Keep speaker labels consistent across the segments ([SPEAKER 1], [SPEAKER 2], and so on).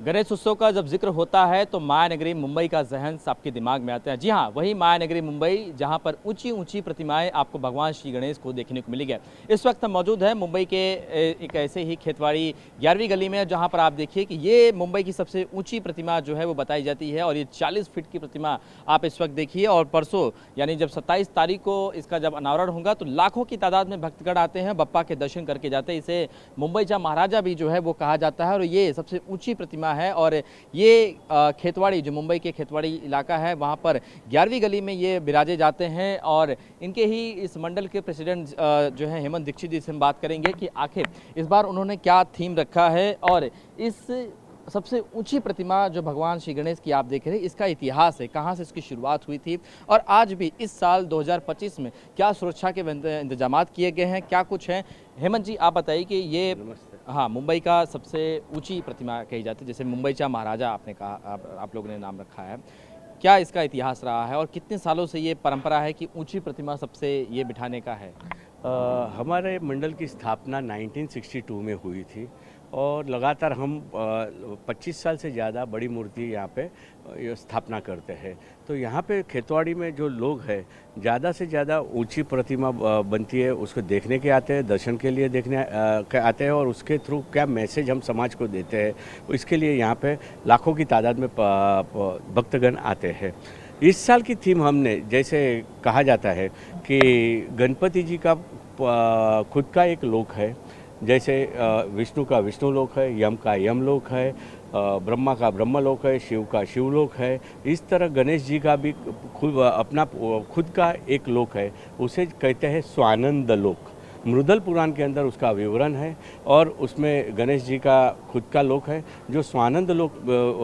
[SPEAKER 1] गणेश उत्सव का जब जिक्र होता है तो माया नगरी मुंबई का जहन आपके दिमाग में आता है। जी हाँ, वही माया नगरी मुंबई जहां पर ऊंची ऊंची प्रतिमाएं आपको भगवान श्री गणेश को देखने को मिलेगी। इस वक्त हम मौजूद हैं मुंबई के एक ऐसे ही खेतवाड़ी 11वीं गली में, जहां पर आप देखिए कि ये मुंबई की सबसे ऊंची प्रतिमा जो है वो बताई जाती है और ये 40 फीट की प्रतिमा आप इस वक्त देखिए। और परसों यानी जब 27 तारीख को इसका जब अनावरण होगा तो लाखों की तादाद में भक्तगण आते हैं, बप्पा के दर्शन करके जाते हैं। इसे मुंबई जा महाराजा भी जो है वो कहा जाता है और ये सबसे ऊंची प्रतिमा है। और ये खेतवाड़ी, जो मुंबई के खेतवाड़ी इलाका है, वहाँ पर 11वीं गली में ये विराजे जाते हैं। और इनके ही इस मंडल के प्रेसिडेंट जो है हेमंत दीक्षित जी से हम बात करेंगे कि आखिर इस बार उन्होंने क्या थीम रखा है और इस सबसे ऊंची प्रतिमा जो भगवान श्री गणेश की आप देख रहे हैं, इसका इतिहास है, कहाँ से इसकी शुरुआत हुई थी और आज भी इस साल 2025 में क्या सुरक्षा के इंतजाम किए गए हैं, क्या कुछ है। हेमंत जी, आप बताइए कि ये हाँ मुंबई का सबसे ऊंची प्रतिमा कही जाती है, जैसे मुंबई चा महाराजा आपने कहा, आप लोगों ने नाम रखा है, क्या इसका इतिहास रहा है और कितने सालों से ये परंपरा है कि ऊंची प्रतिमा सबसे ये बिठाने का है?
[SPEAKER 2] हमारे मंडल की स्थापना 1962 में हुई थी और लगातार हम 25 साल से ज़्यादा बड़ी मूर्ति यहाँ पे स्थापना करते हैं। तो यहाँ पे खेतवाड़ी में जो लोग हैं, ज़्यादा से ज़्यादा ऊंची प्रतिमा बनती है, उसको देखने के आते हैं, दर्शन के लिए देखने के आते हैं और उसके थ्रू क्या मैसेज हम समाज को देते हैं, इसके लिए यहाँ पे लाखों की तादाद में भक्तगण आते हैं। इस साल की थीम हमने, जैसे कहा जाता है कि गणपति जी का खुद का एक लोक है, जैसे विष्णु का विष्णु लोक है, यम का यम लोक है, ब्रह्मा का ब्रह्म लोक है, शिव का शिव लोक है। इस तरह गणेश जी का भी अपना खुद का एक लोक है, उसे कहते हैं स्वानंद लोक। मृदल पुराण के अंदर उसका विवरण है और उसमें गणेश जी का खुद का लोक है जो स्वानंद लोक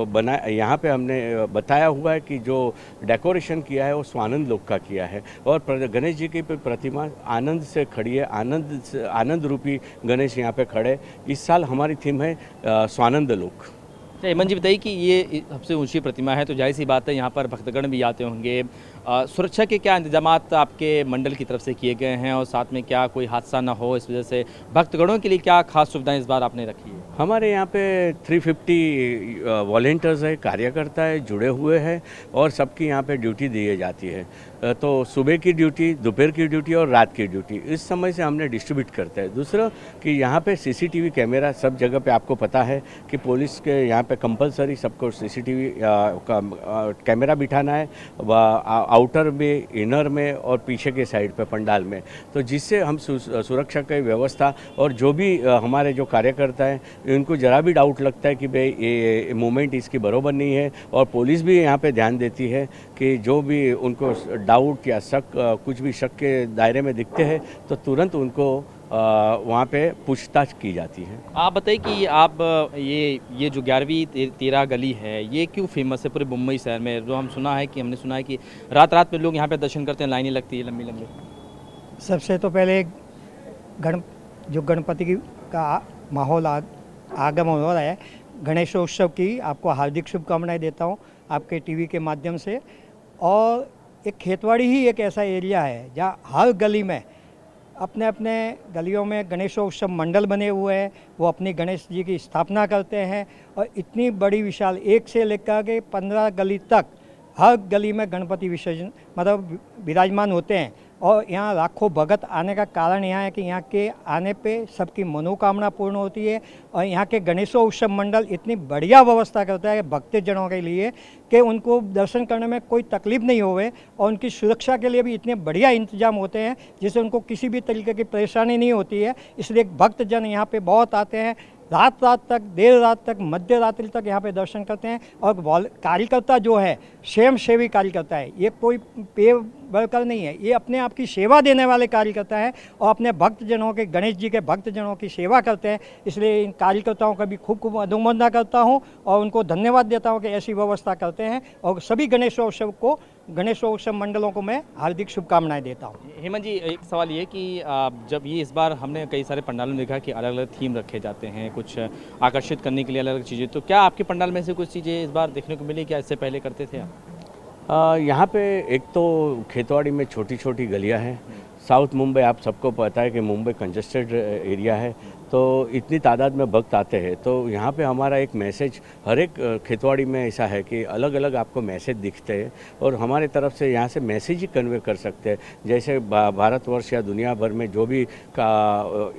[SPEAKER 2] बना। यहाँ पे हमने बताया हुआ है कि जो डेकोरेशन किया है वो स्वानंद लोक का किया है और गणेश जी की प्रतिमा आनंद से खड़ी है, आनंद रूपी गणेश यहाँ पे खड़े। इस साल हमारी थीम है स्वानंद लोक।
[SPEAKER 1] हेमंत जी, बताइए कि ये सबसे ऊंची प्रतिमा है तो जाहिर सी बात है यहाँ पर भक्तगण भी आते होंगे। सुरक्षा के क्या इंतजाम आपके मंडल की तरफ से किए गए हैं और साथ में क्या कोई हादसा ना हो इस वजह से भक्तगणों के लिए क्या खास सुविधाएं इस बार आपने रखी है?
[SPEAKER 2] हमारे यहाँ पे 350 वॉलेंटियर्स है, कार्यकर्ता है, जुड़े हुए हैं और सबकी यहाँ पे ड्यूटी दी जाती है। तो सुबह की ड्यूटी, दोपहर की ड्यूटी और रात की ड्यूटी इस समय से हमने डिस्ट्रीब्यूट करते हैं। दूसरा कि यहाँ पे सीसीटीवी कैमरा सब जगह पे, आपको पता है कि पुलिस के यहाँ पे कंपलसरी सबको सीसीटीवी कैमरा बिठाना है, आउटर में, इनर में और पीछे के साइड पे पंडाल में। तो जिससे हम सुरक्षा की व्यवस्था और जो भी हमारे जो कार्यकर्ता हैं इनको ज़रा भी डाउट लगता है कि भाई ये मूवमेंट इसकी बराबर नहीं है, और पुलिस भी यहाँ पे ध्यान देती है कि जो भी उनको डाउट या शक, कुछ भी शक के दायरे में दिखते हैं तो तुरंत उनको वहाँ पे पूछताछ की जाती है।
[SPEAKER 1] आप बताइए कि आप ये जो 11वीं 13 गली है ये क्यों फेमस है पूरे मुंबई शहर में? जो हमने सुना है कि रात रात में लोग यहाँ पे दर्शन करते हैं, लाइनें लगती है लंबी लंबी।
[SPEAKER 3] सबसे तो पहले जो गणपति का माहौल आगमन हो रहा है, गणेशोत्सव की आपको हार्दिक शुभकामनाएं देता हूं आपके टीवी के माध्यम से। और एक खेतवाड़ी ही एक ऐसा एरिया है जहां हर गली में अपने अपने गलियों में गणेशोत्सव मंडल बने हुए हैं, वो अपनी गणेश जी की स्थापना करते हैं और इतनी बड़ी विशाल 1 से लेकर के 15 गली तक हर गली में गणपति विसर्जन मतलब विराजमान होते हैं। और यहाँ लाखों भगत आने का कारण यहाँ है कि यहाँ के आने पे सबकी मनोकामना पूर्ण होती है और यहाँ के गणेशोत्सव मंडल इतनी बढ़िया व्यवस्था करता है भक्तजनों के लिए कि उनको दर्शन करने में कोई तकलीफ नहीं होवे और उनकी सुरक्षा के लिए भी इतने बढ़िया इंतजाम होते हैं जिससे उनको किसी भी तरीके की परेशानी नहीं होती है। इसलिए भक्तजन यहाँ पे बहुत आते हैं, रात तक, देर रात तक, मध्य रात्रि तक यहाँ पे दर्शन करते हैं। और कार्यकर्ता जो है स्वयं सेवी कार्यकर्ता है, ये कोई पे वर्कर नहीं है, ये अपने आप की सेवा देने वाले कार्यकर्ता हैं और अपने भक्तजनों के, गणेश जी के भक्तजनों की सेवा करते हैं। इसलिए इन कार्यकर्ताओं का भी खूब खूब अनुमोदना करता हूँ और उनको धन्यवाद देता हूँ कि ऐसी व्यवस्था करते हैं। और सभी गणेशोत्सव मंडलों को मैं हार्दिक शुभकामनाएं देता हूँ।
[SPEAKER 1] हेमंत जी, एक सवाल ये कि जब ये इस बार हमने कई सारे पंडालों में देखा कि अलग अलग थीम रखे जाते हैं, कुछ आकर्षित करने के लिए अलग अलग चीज़ें, तो क्या आपके पंडाल में से कुछ चीज़ें इस बार देखने को मिली? क्या इससे पहले करते थे आप?
[SPEAKER 2] यहाँ पे एक तो खेतवाड़ी में छोटी छोटी गलियाँ हैं। साउथ मुंबई, आप सबको पता है कि मुंबई कंजेस्टेड एरिया है, तो इतनी तादाद में भक्त आते हैं। तो यहाँ पे हमारा एक मैसेज हर एक खेतवाड़ी में ऐसा है कि अलग अलग आपको मैसेज दिखते हैं और हमारे तरफ से यहाँ से मैसेज ही कन्वे कर सकते हैं। जैसे भारतवर्ष या दुनिया भर में जो भी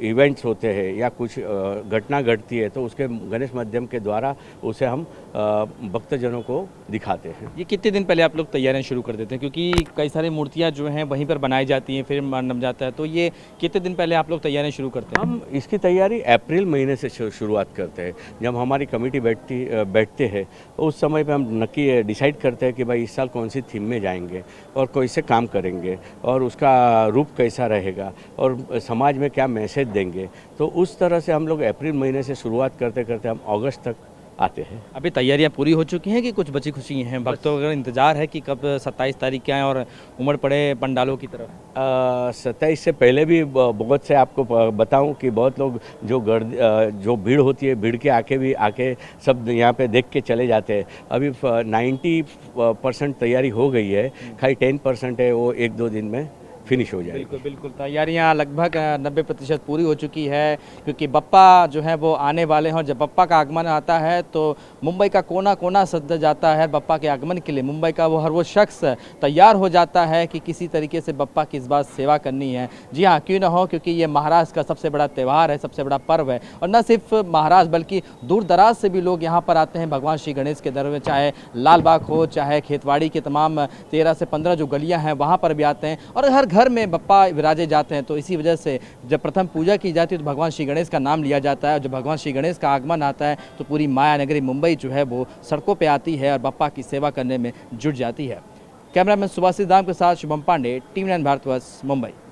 [SPEAKER 2] इवेंट्स होते हैं या कुछ घटना घटती है तो उसके गणेश माध्यम के द्वारा उसे हम भक्तजनों को दिखाते हैं।
[SPEAKER 1] ये कितने दिन पहले आप लोग तैयारियां शुरू कर देते हैं, क्योंकि कई सारी मूर्तियां जो हैं वहीं पर बनाई जाती हैं फिर नम जाता है, तो ये कितने दिन पहले आप लोग तैयारियां शुरू करते हैं?
[SPEAKER 2] हम इसकी तैयारी अप्रैल महीने से शुरुआत करते हैं। जब हमारी कमेटी बैठते हैं उस समय पे हम नक्की डिसाइड करते हैं कि भाई इस साल कौन सी थीम में जाएंगे और कैसे काम करेंगे और उसका रूप कैसा रहेगा और समाज में क्या मैसेज देंगे। तो उस तरह से हम लोग अप्रैल महीने से शुरुआत करते करते हम अगस्त तक आते हैं।
[SPEAKER 1] अभी तैयारियां पूरी हो चुकी हैं कि कुछ बची खुशी हैं? भक्तों का इंतजार है कि कब 27 तारीख के आएँ और उमड़ पड़े पंडालों की तरफ?
[SPEAKER 2] 27 से पहले भी बहुत से आपको बताऊं कि बहुत लोग जो भीड़ होती है, भीड़ के आके सब यहाँ पे देख के चले जाते हैं। अभी 90% तैयारी हो गई है, खाली 10% है, वो 1-2 दिन में फिनिश हो जाएगी।
[SPEAKER 1] बिल्कुल बिल्कुल, तैयारियां लगभग 90% पूरी हो चुकी है, क्योंकि बप्पा जो है वो आने वाले हैं और जब बप्पा का आगमन आता है तो मुंबई का कोना कोना सज जाता है बप्पा के आगमन के लिए। मुंबई का हर वो शख्स तैयार हो जाता है कि किसी तरीके से बप्पा की इस बार सेवा करनी है। जी हाँ, क्यों ना हो, क्योंकि ये महाराष्ट्र का सबसे बड़ा त्यौहार है, सबसे बड़ा पर्व है। और न सिर्फ महाराष्ट्र बल्कि दूर दराज से भी लोग यहाँ पर आते हैं भगवान श्री गणेश के दर में, चाहे लालबाग हो, चाहे खेतवाड़ी के तमाम 13 से 15 जो गलियाँ हैं वहाँ पर भी आते हैं और हर घर में बप्पा विराजे जाते हैं। तो इसी वजह से जब प्रथम पूजा की जाती है तो भगवान श्री गणेश का नाम लिया जाता है और जब भगवान श्री गणेश का आगमन आता है तो पूरी माया नगरी मुंबई जो है वो सड़कों पे आती है और बप्पा की सेवा करने में जुट जाती है। कैमरामैन सुभाषित दाम के साथ शुभम पांडे, टीवी 9 भारतवर्ष, मुंबई।